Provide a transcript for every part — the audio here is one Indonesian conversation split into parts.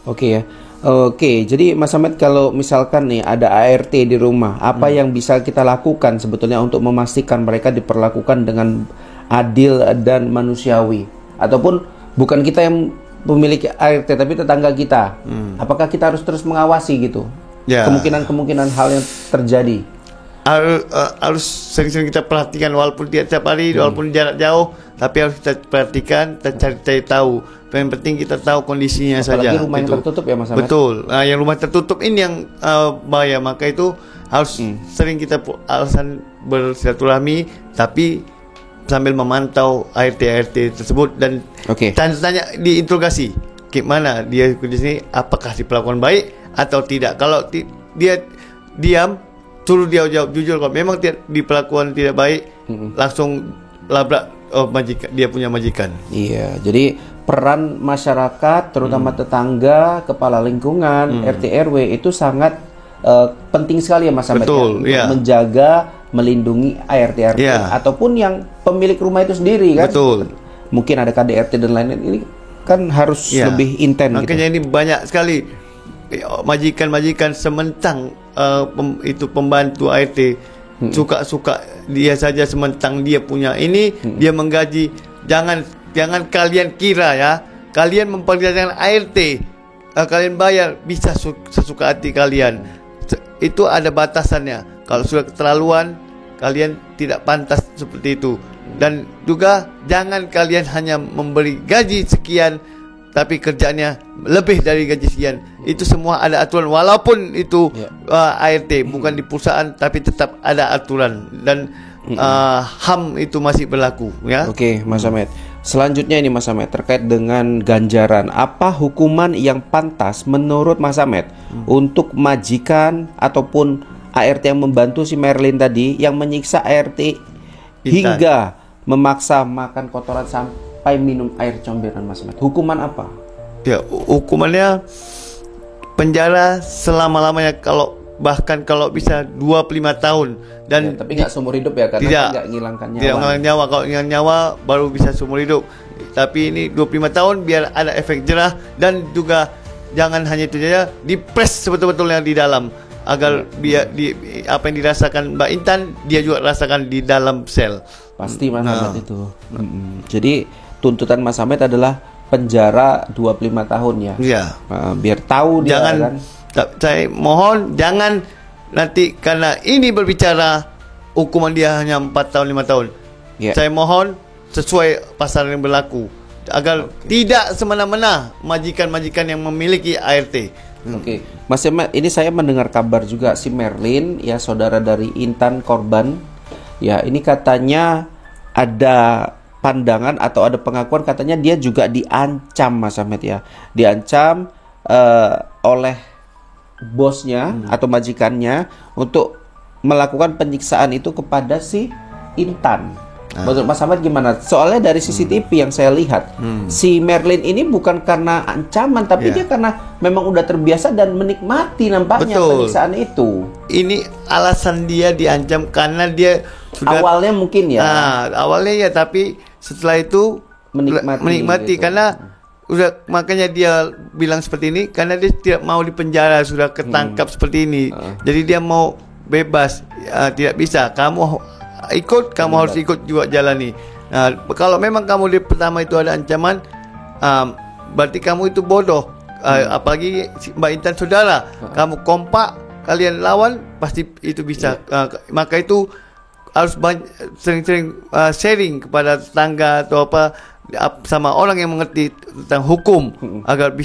Oke ya. Oke, jadi Mas Ahmed, kalau misalkan nih ada ART di rumah, apa yang bisa kita lakukan sebetulnya untuk memastikan mereka diperlakukan dengan adil dan manusiawi? Ataupun bukan kita yang memiliki ART tapi tetangga kita. Apakah kita harus terus mengawasi gitu? Ya. Kemungkinan hal yang terjadi. Harus sering-sering kita perhatikan, walaupun tidak tiap hari, walaupun jarak jauh, tapi harus kita perhatikan, kita cari tahu. Yang penting kita tahu kondisinya saja. Apalagi rumah yang tertutup ya Mas Ahmed. Betul. Yang rumah tertutup ini yang bahaya. Maka itu harus sering kita alasan bersilaturahmi, tapi sambil memantau ART tersebut dan tanya diinterogasi gimana dia di sini, apakah diperlakukan baik atau tidak. Kalau dia diam, suruh dia jawab jujur. Kalau memang diperlakukan tidak baik, langsung labrak dia punya majikan. Iya, jadi peran masyarakat, terutama tetangga, kepala lingkungan, RT RW itu sangat penting sekali ya Mas Ahmed. Betul, ya, untuk menjaga, melindungi ART RT ataupun yang pemilik rumah itu sendiri kan. Betul. Mungkin ada KDRT dan lain-lain, ini kan harus lebih intens. Makanya ini banyak sekali majikan-majikan sementang itu pembantu ART suka-suka dia saja, sementang dia punya ini dia menggaji. Jangan kalian kira ya, kalian memperkerjakan ART, kalian bayar bisa sesuka hati kalian. Itu ada batasannya. Kalau sudah keterlaluan, kalian tidak pantas seperti itu. Dan juga jangan kalian hanya memberi gaji sekian tapi kerjanya lebih dari gaji sekian. Itu semua ada aturan, walaupun itu ART bukan di perusahaan, tapi tetap ada aturan dan HAM itu masih berlaku ya. Oke, Mas Ahmed. Selanjutnya ini Mas Ahmed, terkait dengan ganjaran, apa hukuman yang pantas menurut Mas Ahmed untuk majikan ataupun ART yang membantu si Merlin tadi yang menyiksa ART hingga memaksa makan kotoran sampai minum air comberan Mas Ahmed? Hukuman apa? Ya, hukumannya penjara selama-lamanya, bahkan kalau bisa 25 tahun. Dan tapi nggak seumur hidup ya, karena nggak ngilangkan nyawa. Tidak ngilangkan nyawa. Kalau ngilangkan nyawa baru bisa seumur hidup. Tapi ini 25 tahun biar ada efek jerah, dan juga jangan hanya itu saja, dipres sebetul-betulnya di dalam agar apa yang dirasakan Mbak Intan dia juga rasakan di dalam sel. Pasti Mas Ahmed itu. Jadi tuntutan Mas Ahmed adalah penjara 25 tahun ya. Iya. Biar tahu dia kan. Saya mohon jangan nanti karena ini berbicara hukuman dia hanya 4 tahun 5 tahun. Saya mohon sesuai pasal yang berlaku agar tidak semena-mena majikan-majikan yang memiliki ART. Mas Ahmed, ini saya mendengar kabar juga si Merlin ya, saudara dari Intan korban. Ya, ini katanya ada pandangan atau ada pengakuan katanya dia juga diancam Mas Ahmed ya. Diancam oleh bosnya atau majikannya untuk melakukan penyiksaan itu kepada si Intan. Menurut Mas Ahmed gimana? Soalnya dari CCTV yang saya lihat, si Merlin ini bukan karena ancaman, tapi dia karena memang udah terbiasa dan menikmati nampaknya penyiksaan itu. Ini alasan dia diancam karena dia sudah awalnya mungkin ya. Awalnya ya, tapi setelah itu menikmati gitu. Karena makanya dia bilang seperti ini karena dia tidak mau dipenjara, sudah ketangkap seperti ini. Jadi dia mau bebas, tidak bisa. Kamu harus ikut juga jalani. Nah, kalau memang kamu di pertama itu ada ancaman, berarti kamu itu bodoh. Apalagi Mbak Intan saudara, kamu kompak, kalian lawan, pasti itu bisa. Maka itu harus sering-sering sharing kepada tetangga atau sama orang yang mengerti tentang hukum agar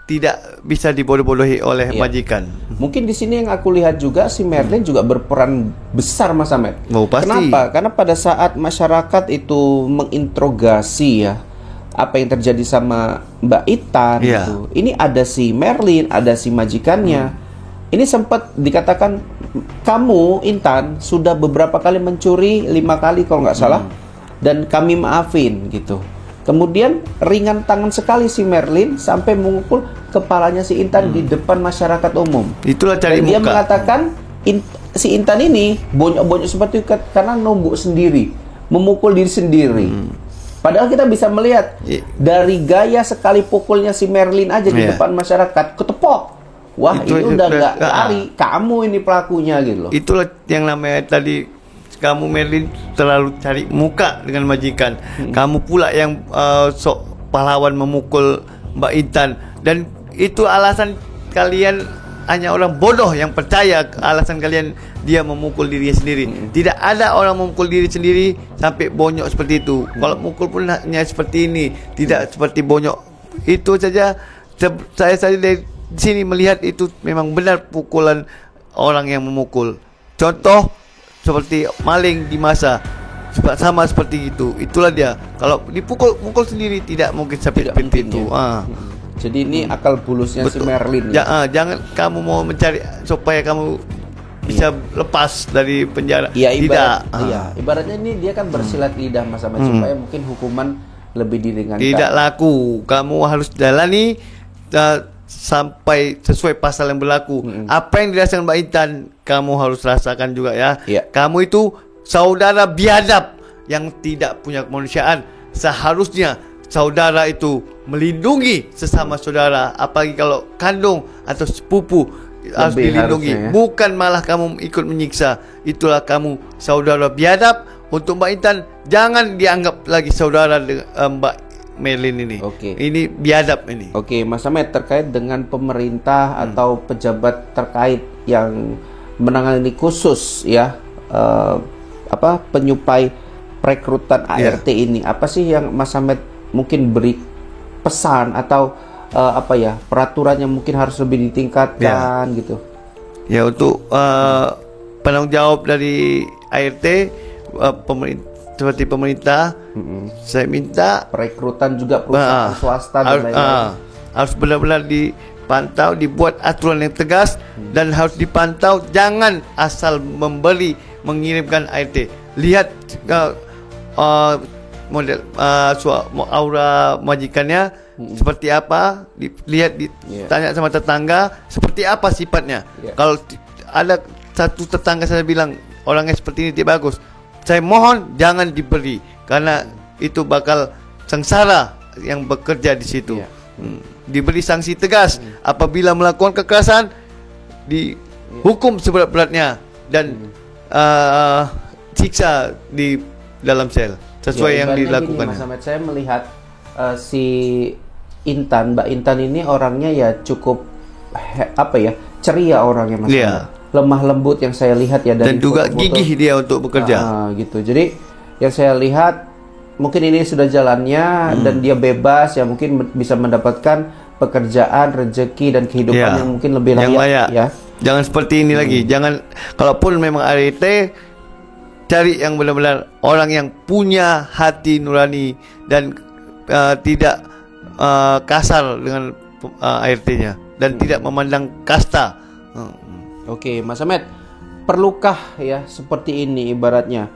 tidak bisa dibodoh-bodohi oleh majikan. Mungkin di sini yang aku lihat juga si Merlin juga berperan besar Mas Ahmed. Pasti. Kenapa? Karena pada saat masyarakat itu menginterogasi ya apa yang terjadi sama Mbak Intan gitu. Ini ada si Merlin, ada si majikannya. Ini sempat dikatakan kamu Intan sudah beberapa kali mencuri, 5 kali kalau nggak salah. Dan kami maafin gitu. Kemudian ringan tangan sekali si Merlin sampai memukul kepalanya si Intan di depan masyarakat umum. Itulah cari muka. Dia mengatakan si Intan ini bonyok-bonyok seperti itu karena nombok sendiri, memukul diri sendiri. Padahal kita bisa melihat Iya. dari gaya sekali pukulnya si Merlin aja di Iya. depan masyarakat, ketepok. Wah, Itu ini udah nggak ah. lari, kamu ini pelakunya gitu loh. Itulah yang namanya tadi, kamu Merlin terlalu cari muka dengan majikan. Kamu pula yang sok pahlawan memukul Mbak Intan, dan itu alasan kalian hanya orang bodoh yang percaya alasan kalian dia memukul dirinya sendiri. Tidak ada orang memukul diri sendiri sampai bonyok seperti itu. Kalau mukul pun hanya seperti ini, tidak seperti bonyok. Itu saja. Saya dari sini melihat itu memang benar pukulan orang yang memukul. Contoh seperti maling di masa sama seperti itu. Itulah dia. Kalau mukul sendiri tidak mungkin sampai Tidak seperti mungkin, itu. ya. Jadi ini akal bulusnya si Merlin. Jangan kamu mau mencari supaya kamu bisa lepas dari penjara. Iya, Tidak. Ibaratnya ini dia kan bersilat lidah Mas Ahmad supaya mungkin hukuman lebih diringankan. Tidak laku. Kamu harus jalani sampai sesuai pasal yang berlaku. Apa yang dirasakan Mbak Intan, kamu harus rasakan juga ya. Iya. Kamu itu saudara biadab yang tidak punya kemanusiaan. Seharusnya saudara itu melindungi sesama saudara, apalagi kalau kandung atau sepupu harus Lebih dilindungi, harusnya, ya. bukan malah kamu ikut menyiksa. Itulah kamu saudara biadab. Untuk Mbak Intan, jangan dianggap lagi saudara dengan Mbak Merlin ini. Oke. Ini biadab ini. Oke, Mas Ahmad, terkait dengan pemerintah atau pejabat terkait yang menangani khusus ya penyuplai perekrutan ART ini, apa sih yang Mas Ahmad mungkin beri pesan atau peraturan yang mungkin harus lebih ditingkatkan gitu? Ya, untuk penanggung jawab dari ART, seperti pemerintah, saya minta Perekrutan juga perusahaan swasta dan lain-lain. harus benar-benar dipantau, dibuat aturan yang tegas, dan harus dipantau, jangan asal mengirimkan ART. Lihat model aura majikannya seperti apa, tanya sama tetangga seperti apa sifatnya. Kalau ada satu tetangga saya bilang orangnya seperti ini tidak bagus, saya mohon jangan diberi, karena itu bakal sengsara yang bekerja di situ. Diberi sanksi tegas apabila melakukan kekerasan, dihukum seberat-beratnya dan siksa di dalam sel sesuai yang dilakukan. Mas Ahmad, saya melihat si Mbak Intan ini orangnya ya cukup ceria orangnya, Mas Ahmad. Lemah lembut yang saya lihat ya, dari dan juga foto-foto. gigih dia untuk bekerja. Gitu. Jadi yang saya lihat mungkin ini sudah jalannya dan dia bebas ya, mungkin bisa mendapatkan pekerjaan, rezeki dan kehidupan yang mungkin lebih layak ya. Jangan seperti ini lagi. Jangan, kalaupun memang ART, cari yang benar-benar orang yang punya hati nurani dan tidak kasar dengan ART-nya dan tidak memandang kasta. Oke, Mas Ahmad, perlukah ya seperti ini ibaratnya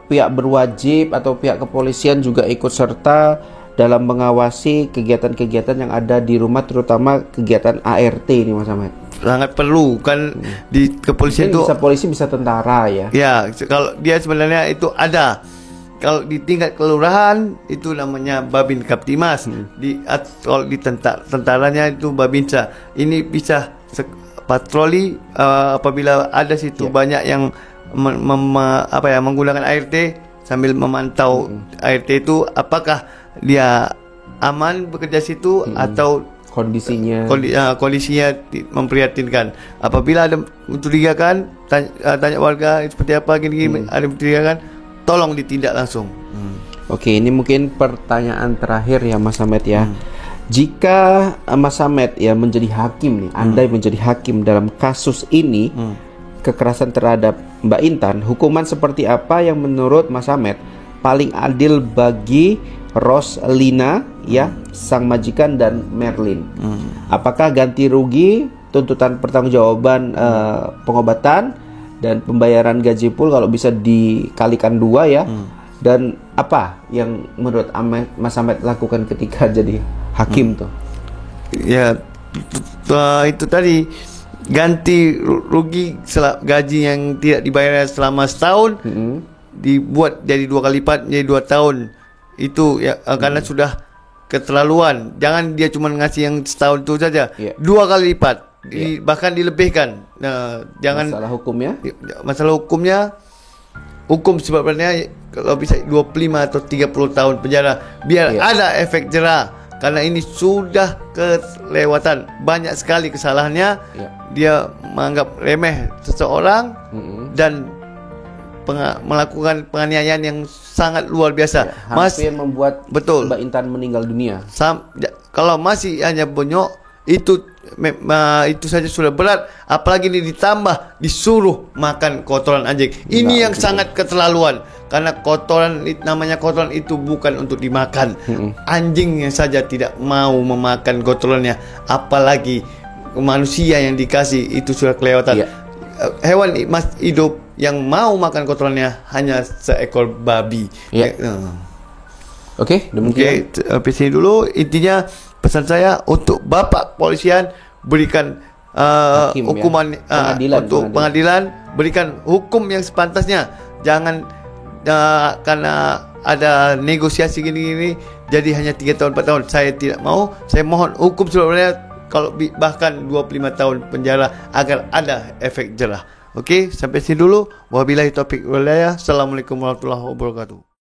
pihak berwajib atau pihak kepolisian juga ikut serta dalam mengawasi kegiatan-kegiatan yang ada di rumah, terutama kegiatan ART ini, Mas Ahmad? Sangat perlu kan. Di kepolisian itu bisa polisi, bisa tentara ya. Ya, kalau dia sebenarnya itu ada. Kalau di tingkat kelurahan itu namanya Babin Kaptimas. Kalau di tentaranya itu Babinsa. Ini bisa patroli apabila ada situ banyak yang menggunakan ART sambil memantau ART itu apakah dia aman bekerja situ atau kondisinya memprihatinkan. Apabila ada mencurigakan, tanya warga seperti apa gini, ada mencurigakan, tolong ditindak langsung. Oke, ini mungkin pertanyaan terakhir ya, Mas Ahmad ya. Jika Mas Ahmad ya menjadi hakim nih, andai menjadi hakim dalam kasus ini, kekerasan terhadap Mbak Intan, hukuman seperti apa yang menurut Mas Ahmad paling adil bagi Roslina ya, sang majikan, dan Merlin? Apakah ganti rugi, tuntutan pertanggungjawaban pengobatan, dan pembayaran gaji pul kalau bisa dikalikan 2 ya? Dan apa yang menurut Mas Ahmad lakukan ketika jadi hakim tuh? Ya, itu tadi, ganti rugi gaji yang tidak dibayar selama setahun, dibuat jadi 2 kali lipat, jadi 2 tahun. itu ya karena sudah keterlaluan. Jangan dia cuma ngasih yang setahun itu saja. 2 kali lipat, bahkan dilebihkan. Jangan masalah hukumnya. Hukum sebenarnya kalau bisa 25 atau 30 tahun penjara biar ada efek jerah. Karena ini sudah kelewatan, banyak sekali kesalahannya. Dia menganggap remeh seseorang dan melakukan penganiayaan yang sangat luar biasa. Hampir membuat Mbak Intan meninggal dunia. Kalau masih hanya bonyok itu saja sudah berat, apalagi ini ditambah disuruh makan kotoran anjing. Ini yang sangat keterlaluan. Karena namanya kotoran itu bukan untuk dimakan. Anjingnya saja tidak mau memakan kotorannya, apalagi manusia yang dikasih, itu sudah kelewatan. Hewan hidup yang mau makan kotorannya hanya seekor babi. Oke, demikian. Sampai sini dulu. Intinya pesan saya untuk Bapak Polisian, berikan hukuman pengadilan, berikan hukum yang sepantasnya. Jangan karena ada negosiasi gini-gini jadi hanya 3 tahun 4 tahun. Saya tidak mau. Saya mohon hukum sebenarnya kalau bahkan 25 tahun penjara agar ada efek jerah. Oke, sampai sini dulu. Wabillahi taufiq wal hidayah. Assalamualaikum warahmatullahi wabarakatuh.